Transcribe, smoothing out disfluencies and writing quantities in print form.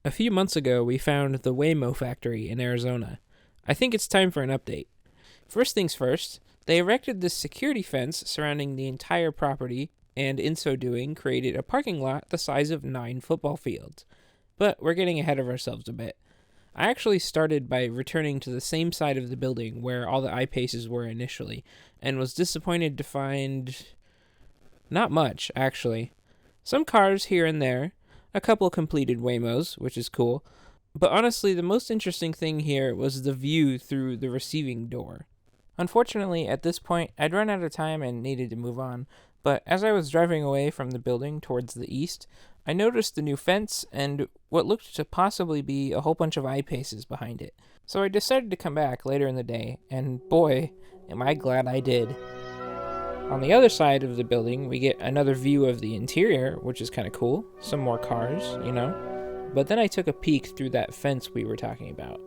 A few months ago, we found the Waymo factory in Arizona. I think it's time for an update. First things first, they erected this security fence surrounding the entire property, and in so doing, created a parking lot the size of 9 football fields. But we're getting ahead of ourselves a bit. I actually started by returning to the same side of the building where all the eyepaces were initially, and was disappointed to find not much, actually. Some cars here and there, a couple completed Waymos, which is cool, but honestly, the most interesting thing here was the view through the receiving door. Unfortunately, at this point, I'd run out of time and needed to move on, but as I was driving away from the building towards the east, I noticed the new fence and what looked to possibly be a whole bunch of eyepaces behind it. So I decided to come back later in the day, and boy, am I glad I did. On the other side of the building, we get another view of the interior, which is kind of cool. Some more cars, you know. But then I took a peek through that fence we were talking about.